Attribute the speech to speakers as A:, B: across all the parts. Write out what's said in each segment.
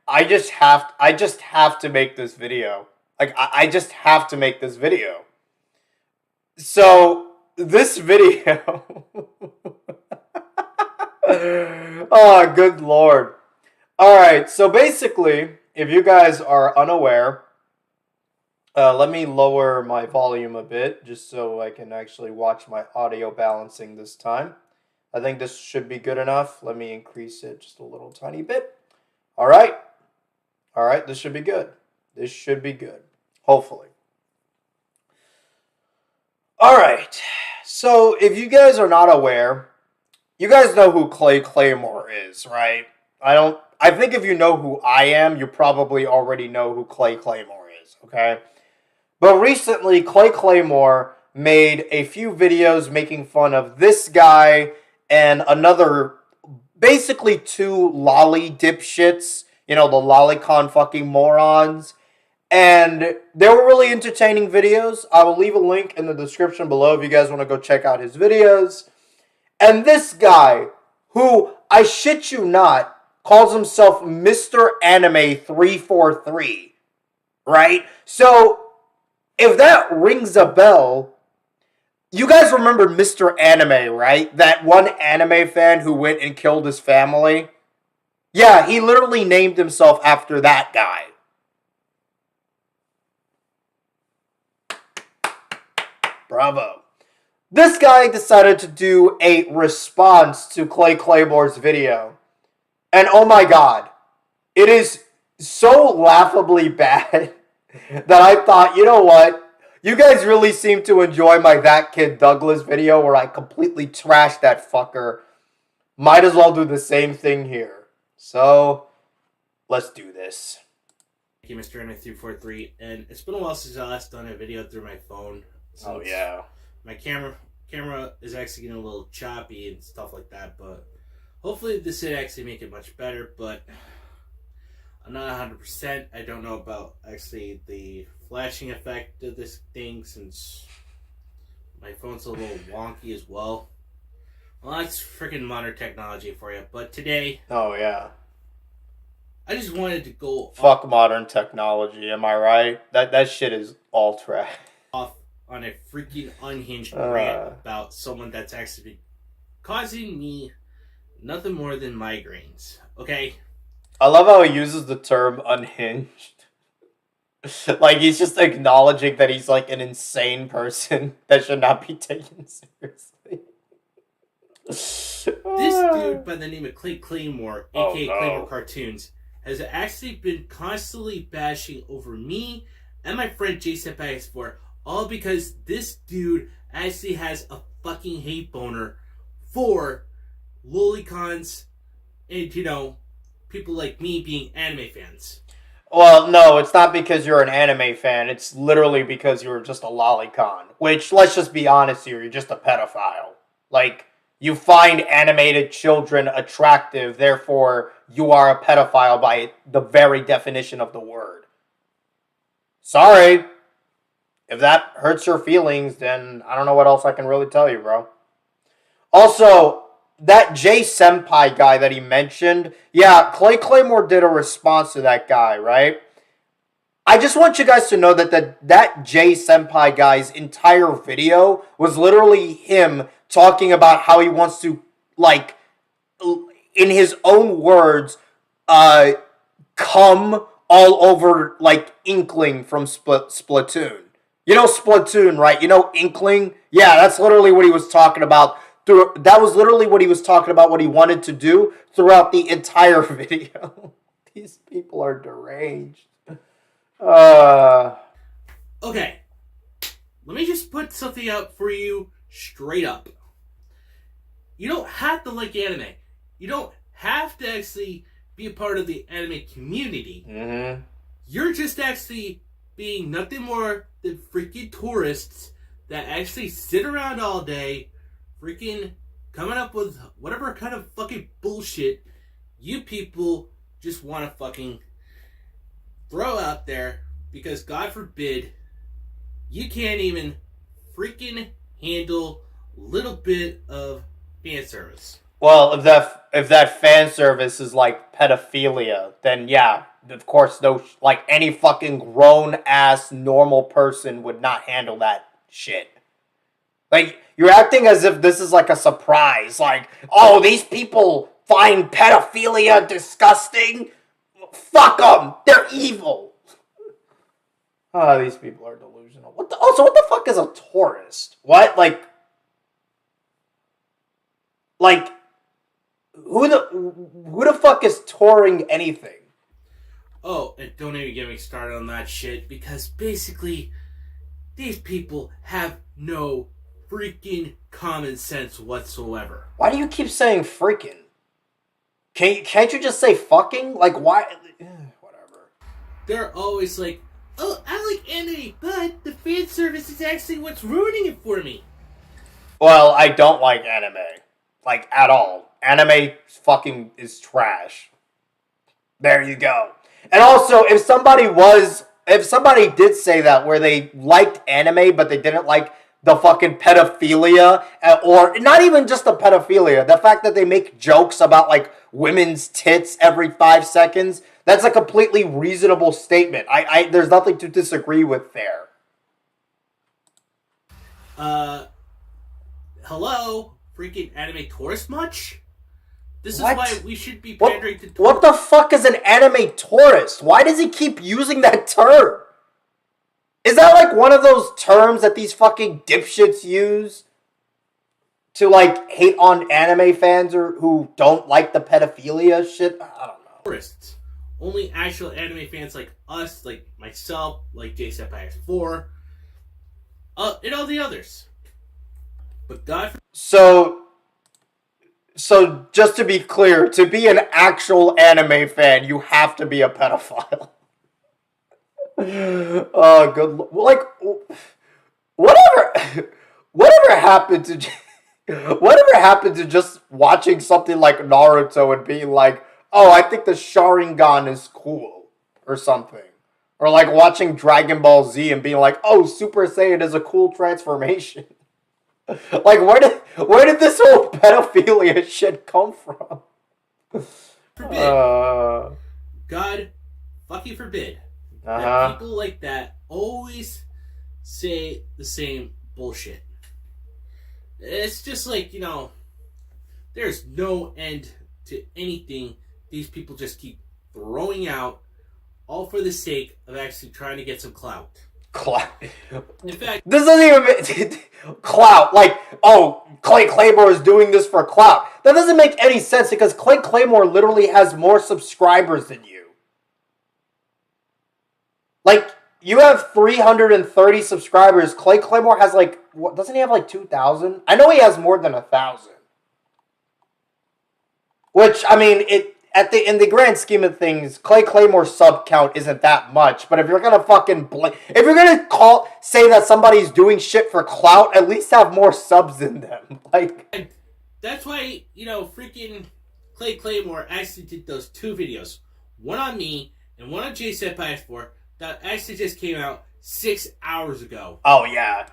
A: I just have to make this video. Like I just have to make this video. So this video oh, good lord. Alright, so basically, if you guys are unaware, let me lower my volume a bit, just so I can actually watch my audio balancing this time. I think this should be good enough. Let me increase it just a little tiny bit. Alright. Alright, this should be good. This should be good. Hopefully. Alright. So, if you guys are not aware, you guys know who Claymore is, right? I think if you know who I am, you probably already know who Claymore is, okay? But recently, Claymore made a few videos making fun of this guy and another, basically two lolly dipshits, you know, the lolicon fucking morons. And they were really entertaining videos. I will leave a link in the description below if you guys want to go check out his videos. And this guy, who, I shit you not, calls himself MisterAnime 343, right? So, if that rings a bell, you guys remember MisterAnime, right? That one anime fan who went and killed his family? Yeah, he literally named himself after that guy. Bravo. This guy decided to do a response to Claymore's video. And oh my god, it is so laughably bad that I thought, you know what? You guys really seem to enjoy my That Kid Douglas video where I completely trashed that fucker. Might as well do the same thing here. So, let's do this.
B: Thank you, MisterAnime343, and it's been a while since I last done a video through my phone.
A: Oh yeah.
B: My camera is actually getting a little choppy and stuff like that, but hopefully this should actually make it much better, but I'm not 100%. I don't know about actually the flashing effect of this thing since my phone's a little wonky as well. Well, that's freaking modern technology for you, but today...
A: Oh yeah.
B: I just wanted to go
A: fuck modern technology, am I right? That shit is all trash.
B: Off on a freaking unhinged rant about someone that's actually causing me nothing more than migraines. Okay?
A: I love how he uses the term unhinged. Like he's just acknowledging that he's like an insane person that should not be taken seriously.
B: This dude by the name of Claymore, aka Claymore Cartoons, has actually been constantly bashing over me and my friend Jason Bags4, all because this dude actually has a fucking hate boner for lolicons and, you know, people like me being anime fans.
A: Well, no, it's not because you're an anime fan. It's literally because you're just a lolicon. Which, let's just be honest here, you're just a pedophile. Like, you find animated children attractive, therefore you are a pedophile by the very definition of the word. Sorry. If that hurts your feelings, then I don't know what else I can really tell you, bro. Also, that J Senpai guy that he mentioned, yeah, Claymore did a response to that guy, right? I just want you guys to know that that J Senpai guy's entire video was literally him talking about how he wants to, like, in his own words, come all over, like, Inkling from Splatoon. You know Splatoon, right? You know Inkling? Yeah, that's literally what he was talking about. That was literally what he was talking about, what he wanted to do throughout the entire video. These people are deranged.
B: Okay. Let me just put something out for you straight up. You don't have to like anime. You don't have to actually be a part of the anime community.
A: Mm-hmm.
B: You're just actually being nothing more than freaking tourists that actually sit around all day freaking coming up with whatever kind of fucking bullshit you people just want to fucking throw out there because, God forbid, you can't even freaking handle a little bit of fan service.
A: Well, if that fan service is like pedophilia, then yeah, of course, no, like any fucking grown ass normal person would not handle that shit. Like you're acting as if this is like a surprise. Like, oh, these people find pedophilia disgusting. Fuck them. They're evil. Ah, these people are delusional. What the? Also, what the fuck is a tourist? What? Like, who the fuck is touring anything?
B: Oh, and don't even get me started on that shit, because basically, these people have no freaking common sense whatsoever.
A: Why do you keep saying freaking? Can't you just say fucking? Like, why? Whatever.
B: They're always like, oh, I like anime, but the fan service is actually what's ruining it for me.
A: Well, I don't like anime. Like, at all. Anime fucking is trash. There you go. And also, if somebody did say that where they liked anime but they didn't like the fucking pedophilia, or not even just the pedophilia, the fact that they make jokes about like women's tits every 5 seconds, that's a completely reasonable statement. There's nothing to disagree with there.
B: Hello? Freaking anime tourist much? This
A: What?
B: is why we should be pandering to tourists.
A: What the fuck is an anime tourist? Why does he keep using that term? Is that like one of those terms that these fucking dipshits use to like hate on anime fans or who don't like the pedophilia shit? I don't know.
B: Tourists. Only actual anime fans like us, like myself, like JSepX4, and all the others. But God.
A: So just to be clear, to be an actual anime fan, you have to be a pedophile. Oh, good. Like, whatever happened to just watching something like Naruto and being like, oh, I think the Sharingan is cool, or something. Or like watching Dragon Ball Z and being like, oh, Super Saiyan is a cool transformation. Like, where did this whole pedophilia shit come from?
B: Forbid. God fucking forbid. That people like that always say the same bullshit. It's just like, there's no end to anything these people just keep throwing out, all for the sake of actually trying to get some clout.
A: Clout.
B: In fact,
A: this doesn't even clout. Like, oh, Claymore is doing this for clout. That doesn't make any sense because Claymore literally has more subscribers than you. Like, you have 330 subscribers. Claymore has like, what? Doesn't he have like 2,000? I know he has more than 1,000. Which, I mean, in the grand scheme of things, Claymore's sub count isn't that much. But if you're gonna if you're gonna say that somebody's doing shit for clout, at least have more subs than them. Like,
B: that's why freaking Claymore actually did those 2 videos, one on me and one on JSepX4, that actually just came out 6 hours ago.
A: Oh yeah,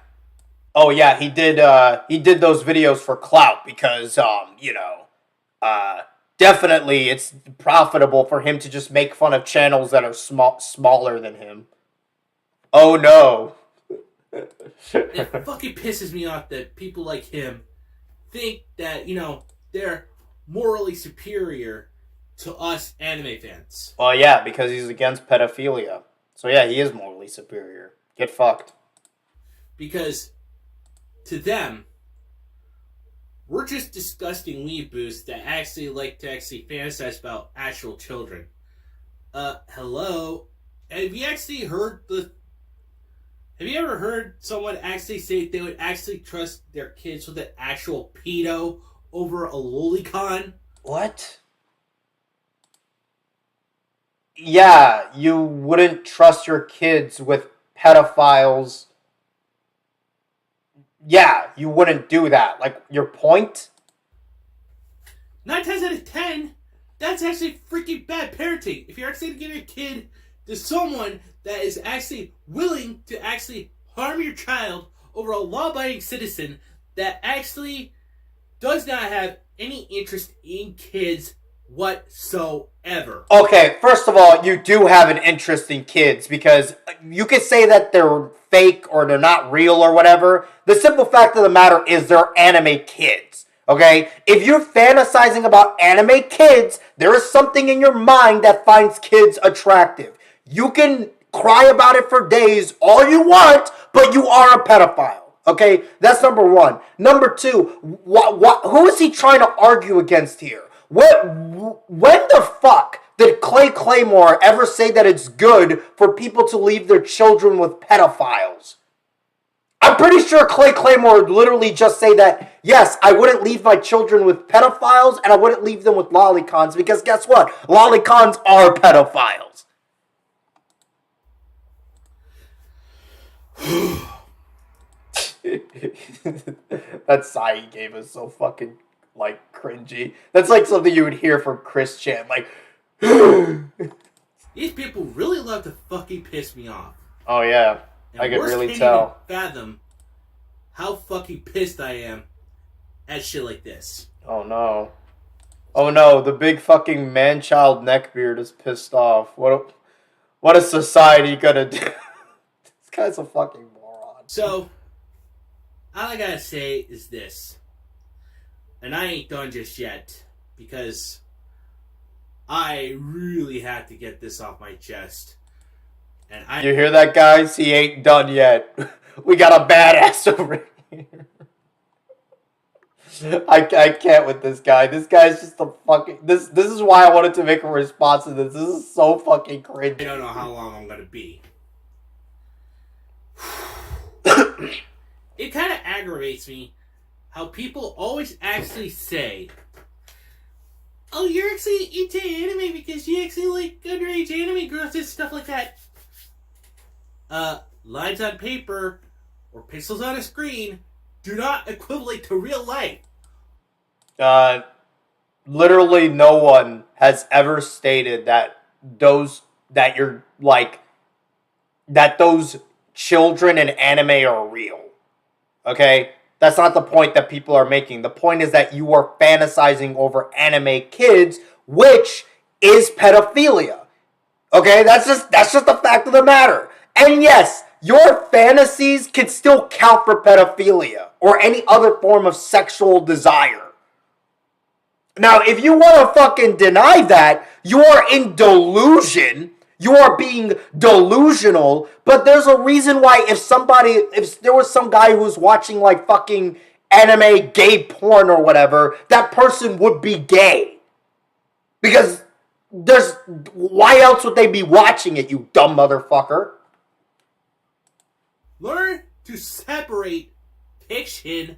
A: he did those videos for clout because definitely it's profitable for him to just make fun of channels that are smaller than him. Oh no.
B: It fucking pisses me off that people like him think that, they're morally superior to us anime fans.
A: Well, yeah, because he's against pedophilia. So yeah, he is morally superior. Get fucked.
B: Because to them, we're just disgusting weeaboos that actually like to actually fantasize about actual children. Hello? Have you ever heard someone actually say they would actually trust their kids with an actual pedo over a lolicon?
A: What? Yeah, you wouldn't trust your kids with pedophiles. Yeah, you wouldn't do that. Like, your point?
B: 9 times out of 10, that's actually freaking bad parenting. If you're actually giving a kid to someone that is actually willing to actually harm your child over a law-abiding citizen that actually does not have any interest in kids whatsoever.
A: Okay, first of all, you do have an interest in kids because you could say that they're fake or they're not real or whatever. The simple fact of the matter is they're anime kids. Okay? If you're fantasizing about anime kids, there is something in your mind that finds kids attractive. You can cry about it for days all you want, but you are a pedophile. Okay? That's number one. Number two, who is he trying to argue against here? When the fuck did Claymore ever say that it's good for people to leave their children with pedophiles? I'm pretty sure Claymore would literally just say that, yes, I wouldn't leave my children with pedophiles and I wouldn't leave them with lolicons because guess what? Lolicons are pedophiles. That sigh he gave us so fucking, like, cringy. That's like something you would hear from Chris Chan. Like,
B: these people really love to fucking piss me off.
A: Oh, yeah.
B: And
A: I could really
B: can't
A: tell.
B: Even fathom how fucking pissed I am at shit like this.
A: Oh, no. Oh, no. The big fucking man-child neckbeard is pissed off. What is society gonna do? This guy's a fucking moron.
B: So, all I gotta say is this. And I ain't done just yet, because I really had to get this off my chest. And
A: You hear that, guys? He ain't done yet. We got a badass over here. I can't with this guy. This guy's just a fucking... This is why I wanted to make a response to this. This is so fucking cringy.
B: I don't know how long I'm gonna be. It kind of aggravates me how people always actually say, oh, you're actually into anime because you actually like underage anime girls and stuff like that. Lines on paper or pixels on a screen do not equivalent to real life.
A: Literally no one has ever stated that those children in anime are real. Okay? That's not the point that people are making. The point is that you are fantasizing over anime kids, which is pedophilia. Okay? That's just the fact of the matter. And yes, your fantasies can still count for pedophilia or any other form of sexual desire. Now, if you want to fucking deny that, you are in delusion. You are being delusional, but there's a reason why if there was some guy who was watching like fucking anime gay porn or whatever, that person would be gay. Because why else would they be watching it, you dumb motherfucker?
B: Learn to separate fiction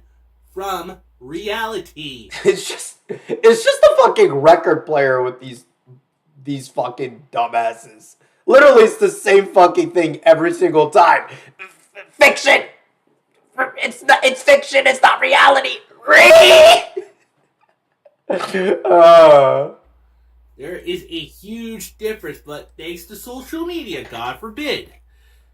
B: from reality.
A: It's just a fucking record player with these fucking dumbasses. Literally, it's the same fucking thing every single time. Fiction! It's fiction, it's not reality!
B: There is a huge difference, but thanks to social media, God forbid.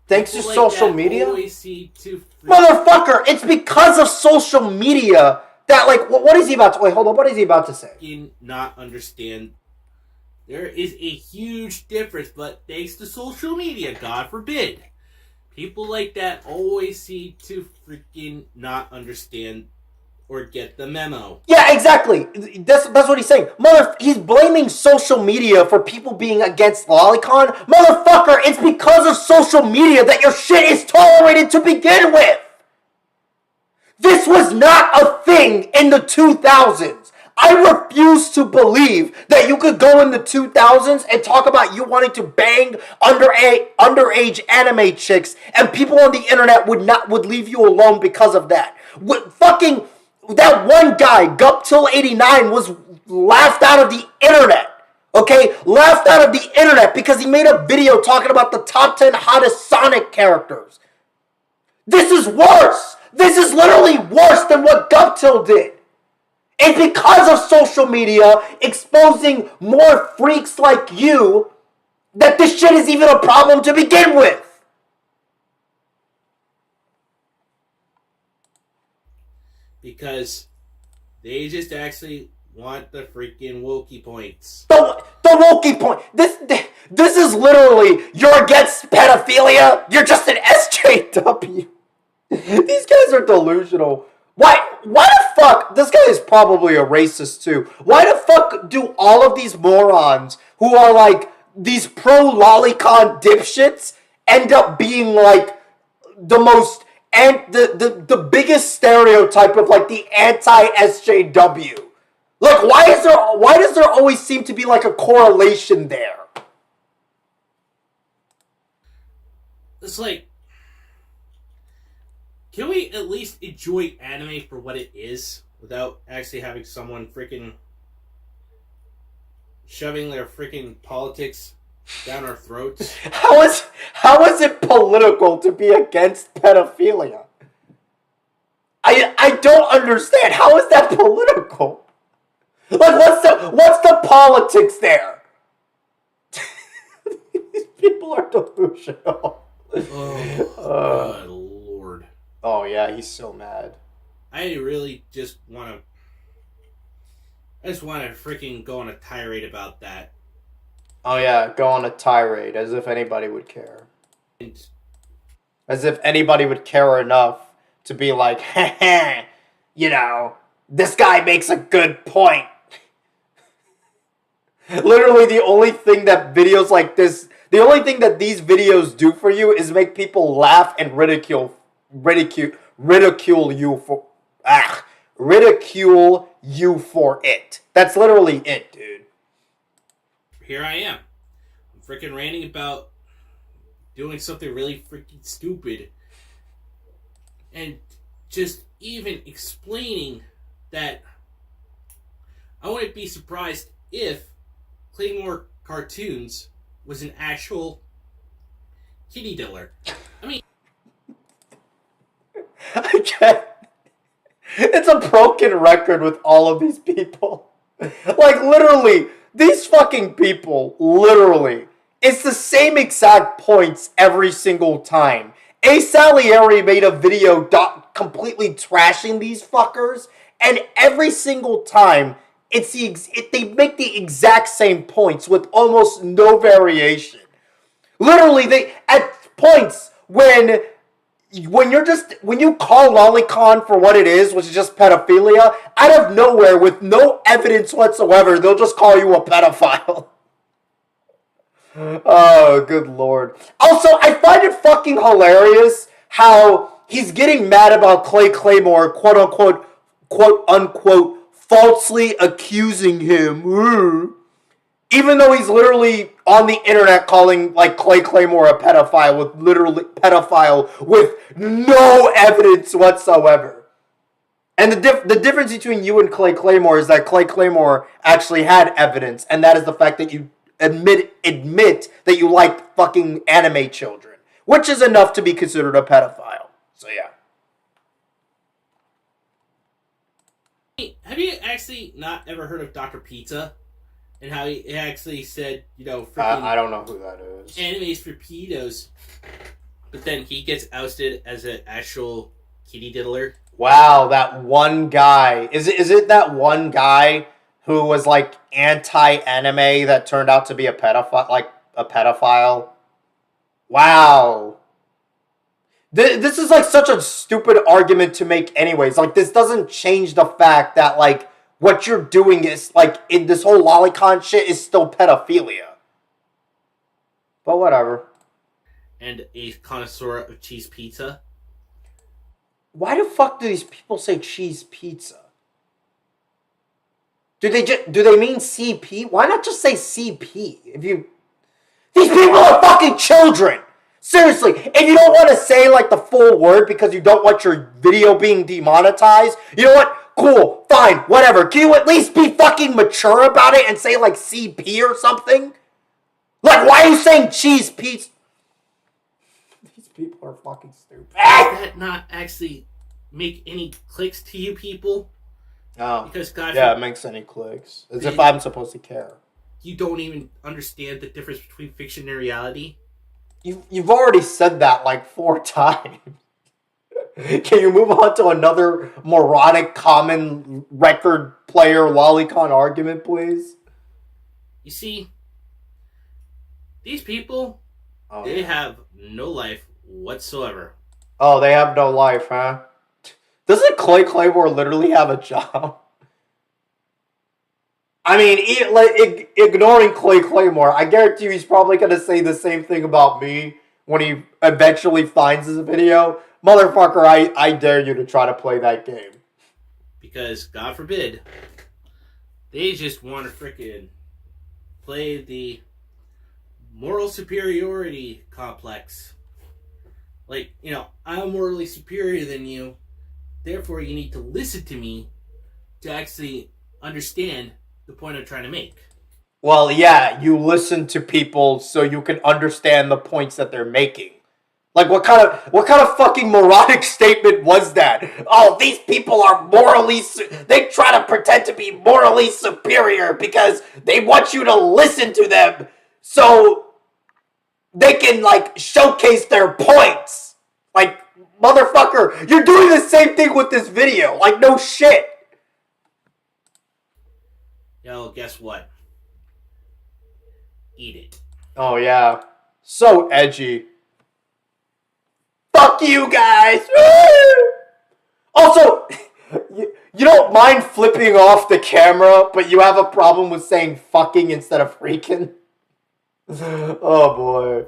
A: Thanks to social media?
B: Motherfucker,
A: it's because of social media that, like, what is he about to... Wait, hold on, what is he about to say?
B: Not understand. There is a huge difference, but thanks to social media, God forbid. People like that always seem to freaking not understand or get the memo.
A: Yeah, exactly. That's what he's saying. He's blaming social media for people being against lolicon. Motherfucker, it's because of social media that your shit is tolerated to begin with. This was not a thing in the 2000s. I refuse to believe that you could go in the 2000s and talk about you wanting to bang underage anime chicks and people on the internet would leave you alone because of that. That one guy, Guptil89, was laughed out of the internet. Okay? Laughed out of the internet because he made a video talking about the top 10 hottest Sonic characters. This is worse. This is literally worse than what Guptil did. It's because of social media exposing more freaks like you that this shit is even a problem to begin with.
B: Because they just actually want the freaking wokey points.
A: The wokey point. This is literally, you're against pedophilia. You're just an SJW. These guys are delusional. Why the fuck? This guy is probably a racist too. Why the fuck do all of these morons who are like these pro lolicon dipshits end up being like the most and the biggest stereotype of like the anti-SJW? Like why does there always seem to be like a correlation there?
B: It's like, can we at least enjoy anime for what it is without actually having someone freaking shoving their freaking politics down our throats?
A: How is it political to be against pedophilia? I don't understand. How is that political? Like what's the politics there? These people are delusional.
B: Oh, good Lord.
A: Oh yeah, he's so mad.
B: I really just want to freaking go on a tirade about that.
A: Oh yeah, go on a tirade, as if anybody would care. As if anybody would care enough to be like, heh, you know, this guy makes a good point. Literally, the only thing that videos like this, the only thing that these videos do for you is make people laugh and ridicule you for it. That's literally it, dude.
B: Here I am. I'm freaking ranting about doing something really freaking stupid. And just even explaining that I wouldn't be surprised if Claymore Cartoons was an actual kitty diddler. I mean,
A: I can't. It's a broken record with all of these people. Like, literally, these fucking people, literally, it's the same exact points every single time. A. Salieri made a video completely trashing these fuckers, and every single time, they make the exact same points with almost no variation. Literally, they at points when you call lolicon for what it is, which is just pedophilia, out of nowhere with no evidence whatsoever, they'll just call you a pedophile. Oh, good lord. Also, I find it fucking hilarious how he's getting mad about Claymore, quote unquote, falsely accusing him. Even though he's literally on the internet calling like Claymore a pedophile with no evidence whatsoever. And the difference between you and Claymore is that Claymore actually had evidence, and that is the fact that you admit that you like fucking anime children, which is enough to be considered a pedophile. So yeah.
B: have you actually not ever heard of Dr. Pizza? And how he actually said, you know, freaking
A: I don't know who that is.
B: Animes for pedos. But then he gets ousted as an actual kitty diddler.
A: Wow, that one guy. Is it that one guy who was like anti-anime that turned out to be a pedophile? Wow. This is like such a stupid argument to make anyways. Like, this doesn't change the fact that like what you're doing is like in this whole lolicon shit is still pedophilia. But whatever.
B: And a connoisseur of cheese pizza.
A: Why the fuck do these people say cheese pizza? Do they mean CP? Why not just say CP? These people are fucking children! Seriously, if you don't want to say like the full word because you don't want your video being demonetized, you know what? Cool, fine, whatever. Can you at least be fucking mature about it and say like CP or something? Like, why are you saying cheese pizza? These people are fucking stupid.
B: Does that not actually make any clicks to you people?
A: Oh,
B: because God,
A: yeah, it makes any clicks. As if I'm supposed to care.
B: You don't even understand the difference between fiction and reality.
A: You've already said that like 4 times. Can you move on to another moronic common record player lolicon argument, please?
B: You see, these people, they have no life whatsoever.
A: Oh, they have no life, huh? Doesn't Claymore literally have a job? I mean, ignoring Claymore, I guarantee you he's probably going to say the same thing about me when he eventually finds this video. Motherfucker, I dare you to try to play that game.
B: Because, God forbid, they just want to frickin' play the moral superiority complex. Like, you know, I'm morally superior than you, therefore you need to listen to me to actually understand the point I'm trying to make.
A: Well, yeah, you listen to people so you can understand the points that they're making. Like, what kind of fucking moronic statement was that? Oh, these people are morally... They try to pretend to be morally superior because they want you to listen to them so they can, like, showcase their points. Like, motherfucker, you're doing the same thing with this video. Like, no shit.
B: Yo, guess what? Eat it.
A: Oh, yeah. So edgy. Fuck you guys! Also, you don't mind flipping off the camera, but you have a problem with saying fucking instead of freaking? Oh boy.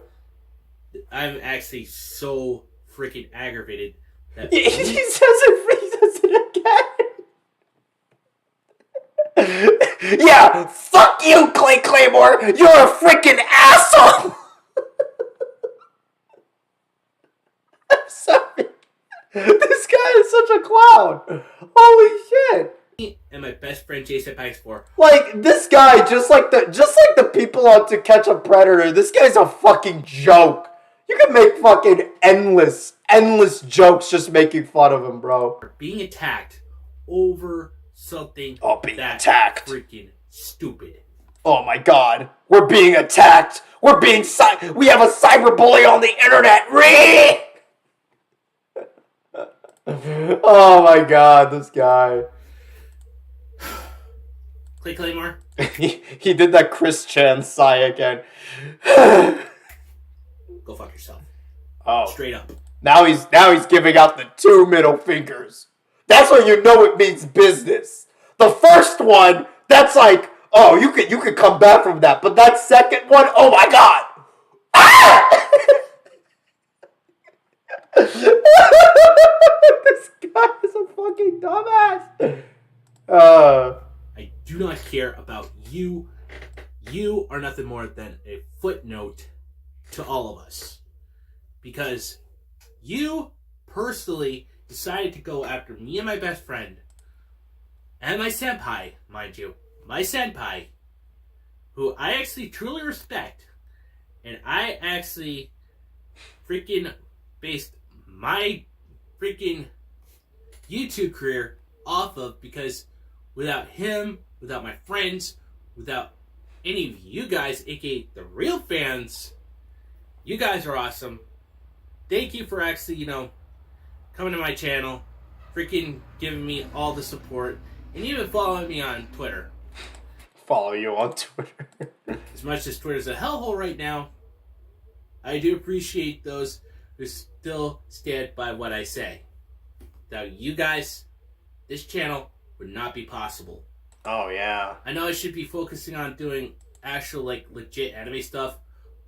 B: I'm actually so freaking aggravated that
A: He says it again. Yeah, fuck you, Claymore! You're a freaking asshole! I'm sorry. This guy is such a clown. Holy shit.
B: And my best friend Jason Pikes for.
A: Like, this guy, just like the people on To Catch a Predator, this guy's a fucking joke. You can make fucking endless jokes just making fun of him, bro.
B: Being attacked over something
A: being attacked.
B: Freaking stupid.
A: Oh my god. We're being attacked. We have a cyberbully on the internet. Oh my god, this guy.
B: Claymore.
A: he did that Chris Chan sigh again.
B: Go fuck yourself.
A: Oh.
B: Straight up.
A: Now he's giving out the 2 middle fingers. That's when you know it means business. The first one, that's like, oh, you could come back from that. But that second one, oh my god. Ah! This guy is a fucking dumbass.
B: I do not care about you. You are nothing more than a footnote to all of us. Because you personally decided to go after me and my best friend and my senpai, mind you. My senpai, who I actually truly respect, and I actually freaking based my freaking YouTube career off of, because without him, without my friends, without any of you guys, aka the real fans, you guys are awesome. Thank you for actually, coming to my channel, freaking giving me all the support, and even following me on Twitter.
A: Follow you on Twitter.
B: As much as Twitter's a hellhole right now, I do appreciate those who still stand by what I say. Without you guys, this channel would not be possible.
A: Oh, yeah.
B: I know I should be focusing on doing actual, legit anime stuff,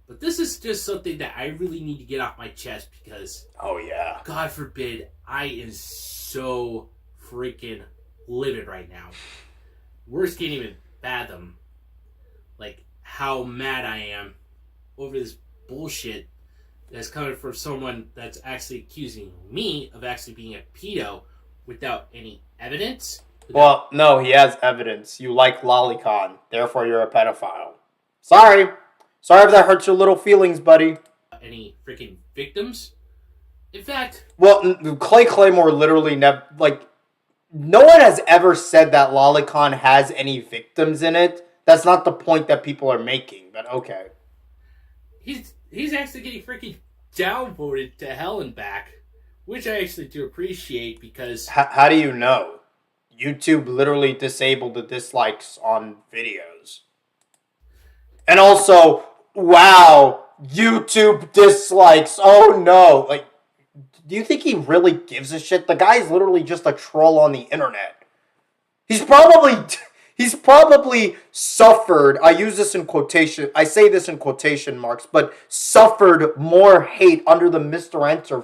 B: but this is just something that I really need to get off my chest because...
A: Oh, yeah.
B: God forbid, I am so freaking livid right now. Words can't even fathom, how mad I am over this bullshit that's coming from someone that's actually accusing me of actually being a pedo without any evidence.
A: Well, no, he has evidence. You like lolicon, therefore you're a pedophile. Sorry if that hurts your little feelings, buddy.
B: Any freaking victims? In fact...
A: Well, Claymore literally never... no one has ever said that lolicon has any victims in it. That's not the point that people are making, but okay.
B: He's actually getting freaking downvoted to hell and back which I actually do appreciate because...
A: How do you know? YouTube literally disabled the dislikes on videos. And also, wow, YouTube dislikes. Oh no. Like, do you think he really gives a shit? The guy's literally just a troll on the internet. He's probably suffered, I use this in quotation, I say this in quotation marks, but suffered more hate under the Mr. Enter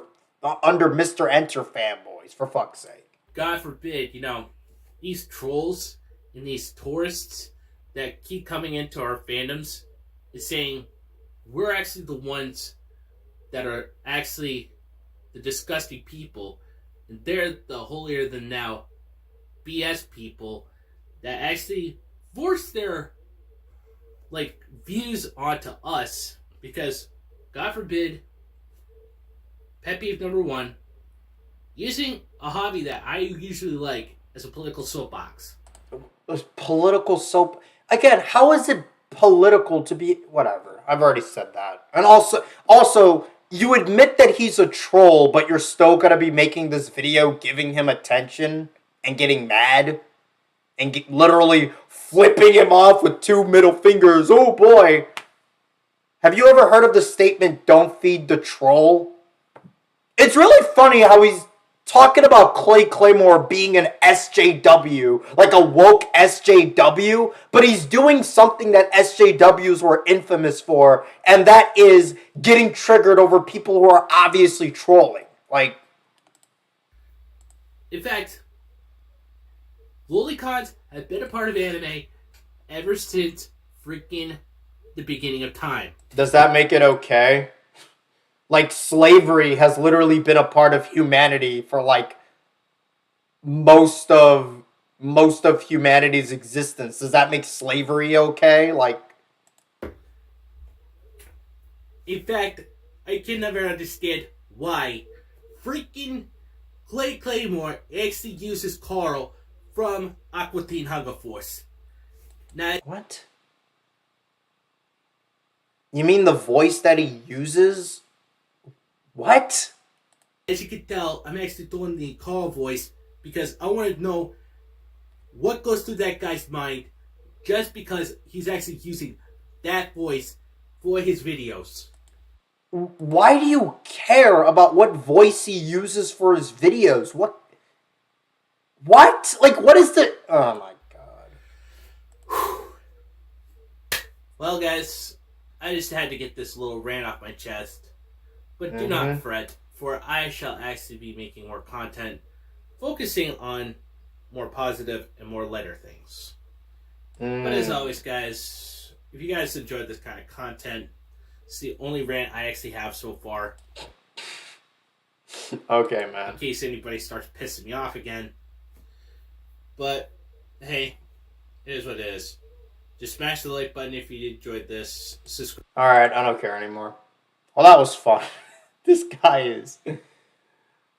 A: fanboys, for fuck's sake.
B: God forbid, these trolls and these tourists that keep coming into our fandoms is saying we're actually the ones that are actually the disgusting people, and they're the holier-than-thou BS people that actually force their views onto us because, God forbid, pet peeve number one, using a hobby that I usually like as a political soapbox.
A: Political soap... Again, how is it political to be... Whatever. I've already said that. And also, you admit that he's a troll, but you're still going to be making this video giving him attention and getting mad and literally flipping him off with 2 middle fingers. Oh boy. Have you ever heard of the statement, don't feed the troll? It's really funny how he's talking about Claymore being an SJW, like a woke SJW, but he's doing something that SJWs were infamous for, and that is getting triggered over people who are obviously trolling.
B: In fact, lolicons have been a part of anime ever since freaking the beginning of time.
A: Does that make it okay? Slavery has literally been a part of humanity for, most of humanity's existence. Does that make slavery okay?
B: In fact, I can never understand why freaking Claymore actually uses Carl from Aqua Teen Hunger Force. Now,
A: what? You mean the voice that he uses? What?
B: As you can tell, I'm actually doing the Carl voice because I want to know what goes through that guy's mind just because he's actually using that voice for his videos.
A: Why do you care about what voice he uses for his videos? What? What is the... Oh my god.
B: Well, guys, I just had to get this little rant off my chest. But do not fret, for I shall actually be making more content, focusing on more positive and more lighter things. But as always, guys, if you guys enjoyed this kind of content, it's the only rant I actually have so far.
A: Okay, man.
B: In case anybody starts pissing me off again. But, hey, it is what it is. Just smash the like button if you enjoyed this. Subscribe.
A: Alright, I don't care anymore. Well, that was fun. This guy is...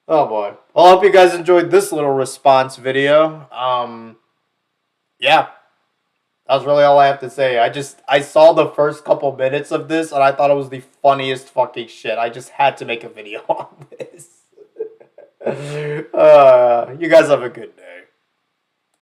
A: Oh boy. Well, I hope you guys enjoyed this little response video. Yeah. That was really all I have to say. I saw the first couple minutes of this and I thought it was the funniest fucking shit. I just had to make a video on this. You guys have a good day.